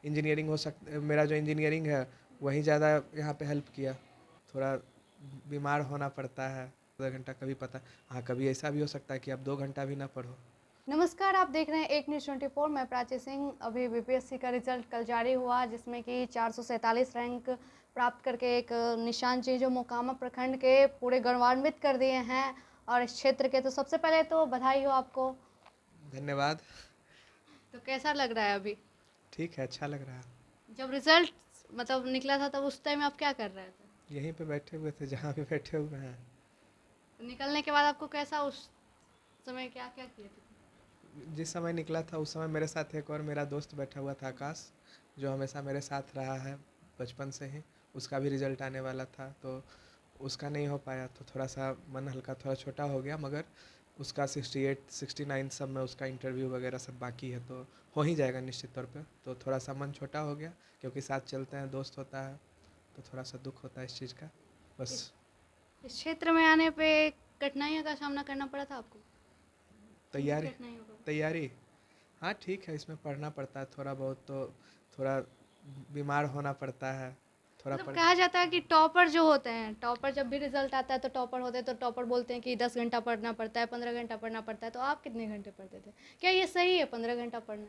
Engineering मेरा जो engineering है वही ज़्यादा यहाँ पे हेल्प किया। थोड़ा बीमार होना पड़ता है, आधा घंटा कभी पता, हाँ कभी ऐसा भी हो सकता है कि आप 2 घंटा भी ना पढ़ो। नमस्कार, आप देख रहे हैं एक न्यूज़ 24। मैं प्राची सिंह। अभी बीपीएससी का रिजल्ट कल जारी हुआ, जिसमें कि 447 रैंक प्राप्त करके एक निशान जी जो मोकामा प्रखंड के पूरे गौरवान्वित कर दिए हैं और इस क्षेत्र के। तो सबसे पहले तो बधाई हो आपको। धन्यवाद। तो कैसा लग रहा है अभी? ठीक है, अच्छा लग रहा है। जब रिजल्ट मतलब निकला था तब उस टाइम आप क्या कर रहे थे? यहीं पे बैठे हुए थे जहाँ पे बैठे हुए हैं। तो निकलने के बाद आपको कैसा, उस समय क्या क्या किए थे? जिस समय निकला था उस समय मेरे साथ एक और मेरा दोस्त बैठा हुआ था, आकाश, जो हमेशा मेरे साथ रहा है बचपन से ही। उसका भी रिजल्ट आने वाला था तो उसका नहीं हो पाया, तो थोड़ा सा मन हल्का थोड़ा छोटा हो गया, मगर उसका 68 69 सब में उसका इंटरव्यू वगैरह सब बाकी है, तो हो ही जाएगा निश्चित तौर पे। तो थोड़ा सा मन छोटा हो गया, क्योंकि साथ चलते हैं, दोस्त होता है, तो थोड़ा सा दुख होता है इस चीज़ का बस। इस इस क्षेत्र में आने पे कठिनाइयों का सामना करना पड़ा था आपको? किन किन तैयारी कठिनाइयों का? तैयारी हाँ ठीक है, इसमें पढ़ना पड़ता है थोड़ा बहुत, तो थोड़ा बीमार होना पड़ता है, थोड़ा मतलब पढ़। कहा जाता है कि टॉपर जो होते हैं, टॉपर जब भी रिजल्ट आता है तो टॉपर होते हैं, तो टॉपर बोलते हैं कि 10 घंटा पढ़ना पड़ता है, 15 घंटा पढ़ना पड़ता है। तो आप कितने घंटे पढ़ते थे? क्या ये सही है 15 घंटा पढ़ना?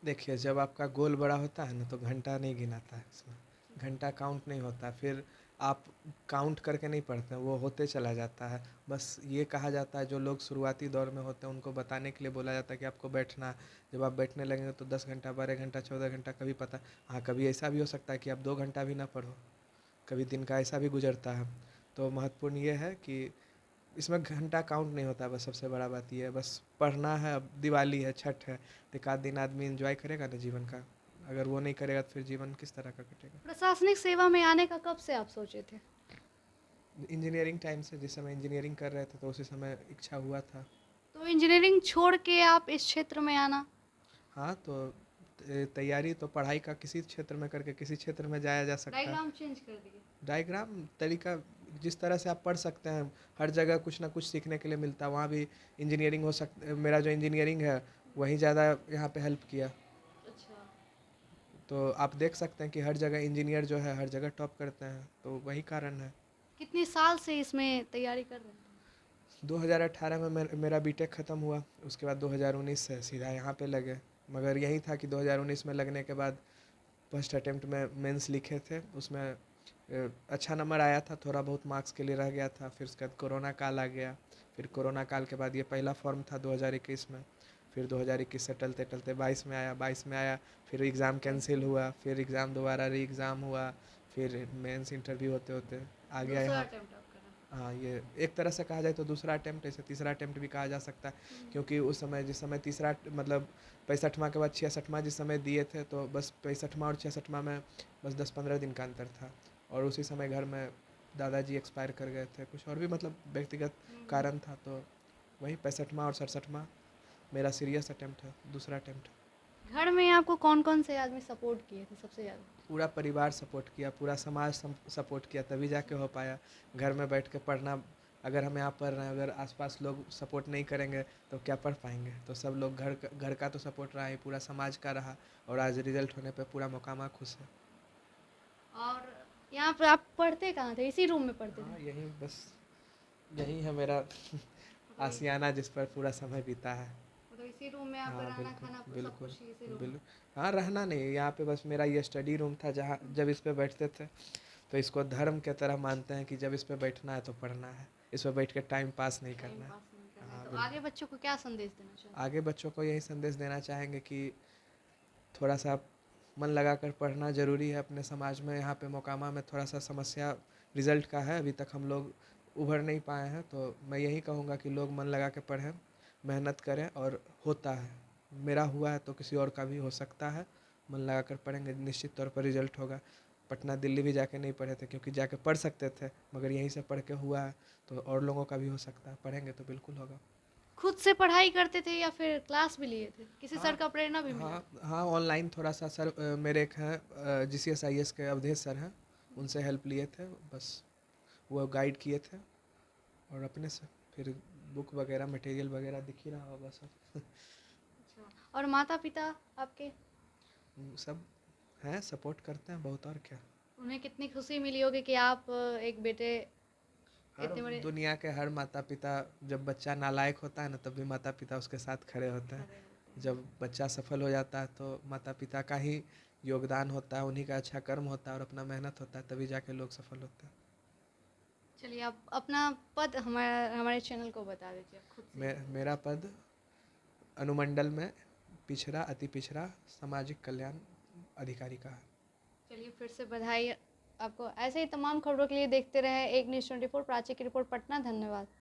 देखिए, जब आपका गोल बड़ा होता है ना तो घंटा नहीं गिनाता है इसमें, घंटा काउंट नहीं होता। फिर आप काउंट करके नहीं पढ़ते हैं, वो होते चला जाता है। बस ये कहा जाता है, जो लोग शुरुआती दौर में होते हैं उनको बताने के लिए बोला जाता है कि आपको बैठना। जब आप बैठने लगेंगे तो 10 घंटा, 12 घंटा, 14 घंटा कभी पता, हाँ कभी ऐसा भी हो सकता है कि आप 2 घंटा भी ना पढ़ो, कभी दिन का ऐसा भी गुजरता है। तो महत्वपूर्ण ये है कि इसमें घंटा काउंट नहीं होता। बस सबसे बड़ा बात ये है, बस पढ़ना है। अब दिवाली है, छठ है, तो एक आध दिन आदमी एंजॉय करेगा ना जीवन का। अगर वो नहीं करेगा तो फिर जीवन किस तरह का कटेगा। प्रशासनिक सेवा में आने का कब से आप सोचे थे? इंजीनियरिंग टाइम से, जिस समय इंजीनियरिंग कर रहे थे तो उसी समय इच्छा हुआ था। तो इंजीनियरिंग छोड़ के आप इस क्षेत्र में आना? हाँ तो तैयारी तो पढ़ाई का किसी क्षेत्र में करके किसी क्षेत्र में जाया जा सकता है। डायग्राम चेंज कर दिए? डायग्राम तरीका, जिस तरह से आप पढ़ सकते हैं, हर जगह कुछ ना कुछ सीखने के लिए मिलता है। वहाँ भी इंजीनियरिंग हो सकता, मेरा जो इंजीनियरिंग है वही ज़्यादा यहाँ पे हेल्प किया। अच्छा। तो आप देख सकते हैं कि हर जगह इंजीनियर जो है हर जगह टॉप करते हैं, तो वही कारण है। कितने साल से इसमें तैयारी कर रहे हैं? 2018 में मेरा बीटेक ख़त्म हुआ, उसके बाद 2019 से सीधा यहाँ पे लगे। मगर यही था कि 2019 में लगने के बाद फर्स्ट अटेम्प्ट में मेंस लिखे थे, उसमें अच्छा नंबर आया था, थोड़ा बहुत मार्क्स के लिए रह गया था। फिर उसके बाद कोरोना काल आ गया। फिर कोरोना काल के बाद ये पहला फॉर्म था 2021 में। फिर 2021 से टलते टलते 22 में आया, 22 में आया, फिर एग्ज़ाम कैंसिल हुआ, फिर एग्ज़ाम दोबारा री एग्ज़ाम हुआ, फिर मेंस इंटरव्यू होते होते आ गया दूसरा यहाँ। अटेम्प्ट आप कर रहे हैं? हाँ, ये एक तरह से कहा जाए तो दूसरा अटेम्प्ट, ऐसे तीसरा अटेम्प्ट भी कहा जा सकता है। क्योंकि उस समय, जिस समय तीसरा मतलब 65वां के बाद 66वां जिस समय दिए थे, तो बस 65वां और 66वां में बस 10-15 दिन का अंतर था। और उसी समय घर में दादाजी एक्सपायर कर गए थे, कुछ और भी मतलब व्यक्तिगत कारण था। तो वही 65वां और 67वां मेरा सीरियस अटेम्प्ट है, दूसरा अटेम्प्ट। घर में आपको कौन कौन से आदमी सपोर्ट किए थे सबसे ज़्यादा? पूरा परिवार सपोर्ट किया, पूरा समाज सपोर्ट किया, तभी जाके हो पाया। घर में बैठ के पढ़ना, अगर हम यहाँ पढ़ रहे हैं, अगर आसपास लोग सपोर्ट नहीं करेंगे तो क्या पढ़ पाएंगे। तो सब लोग घर का तो सपोर्ट रहा ही, पूरा समाज का रहा। और आज रिजल्ट होने पे पूरा मोकामा खुश है। और यहाँ पर आप पढ़ते कहाँ थे? इसी रूम में पढ़ते थे? हाँ यही बस, यही है मेरा मतलब आशियाना जिस पर पूरा समय बीता है। मतलब इसी रूम में आप हाँ रहना बिल्कुल, खाना सब बिल्कुल, कुछ इसी रूम में? बिल्कुल। हाँ रहना नहीं, यहाँ पे बस मेरा ये स्टडी रूम था, जहाँ जब इस पे बैठते थे तो इसको धर्म के तरह मानते हैं कि जब इस पे बैठना है तो पढ़ना है, इस पे बैठ के टाइम पास नहीं टाइम करना है। पास नहीं करना है। हाँ तो आगे बिल्कुल। बच्चों को क्या संदेश देना चाहते हैं? आगे बच्चों को यही संदेश देना चाहेंगे कि थोड़ा सा मन लगा कर पढ़ना ज़रूरी है। अपने समाज में यहाँ पे मोकामा में थोड़ा सा समस्या रिज़ल्ट का है, अभी तक हम लोग उभर नहीं पाए हैं। तो मैं यही कहूँगा कि लोग मन लगा के पढ़ें, मेहनत करें, और होता है। मेरा हुआ है तो किसी और का भी हो सकता है। मन लगा कर पढ़ेंगे निश्चित तौर पर रिज़ल्ट होगा। पटना दिल्ली भी जाके नहीं पढ़े थे, क्योंकि जाके पढ़ सकते थे, मगर यहीं से पढ़ के हुआ है, तो और लोगों का भी हो सकता है। पढ़ेंगे तो बिल्कुल होगा। खुद से पढ़ाई करते थे या फिर क्लास भी लिए थे? किसी हाँ सर का प्रेरणा भी मिला? हाँ हाँ, ऑनलाइन थोड़ा सा सर, मेरे एक हैं GCS IS के अवधेश सर हैं, उनसे हेल्प लिए थे बस। वो गाइड किए थे, और अपने से फिर बुक वगैरह मटेरियल वगैरह दिख ही रहा होगा सब। अच्छा। और माता पिता आपके? सब हैं, सपोर्ट करते हैं बहुत, और क्या। उन्हें कितनी खुशी मिली होगी कि आप एक बेटे हर इतने बड़े दुनिया के हर माता पिता, जब बच्चा नालायक होता है ना, तब भी माता पिता उसके साथ खड़े होते हैं। खड़े होते हैं। जब बच्चा सफल हो जाता है तो माता पिता का ही योगदान होता है, उन्हीं का अच्छा कर्म होता है और अपना मेहनत होता है, तभी जाके लोग सफल होते हैं। चलिए आप अपना पद हमारे चैनल को बता दीजिए खुद से। मेरा पद अनुमंडल में पिछड़ा अति पिछड़ा सामाजिक कल्याण अधिकारी का है। चलिए फिर से बधाई आपको। ऐसे ही तमाम खबरों के लिए देखते रहे एक न्यूज़ 24 प्राची की रिपोर्ट पटना। धन्यवाद।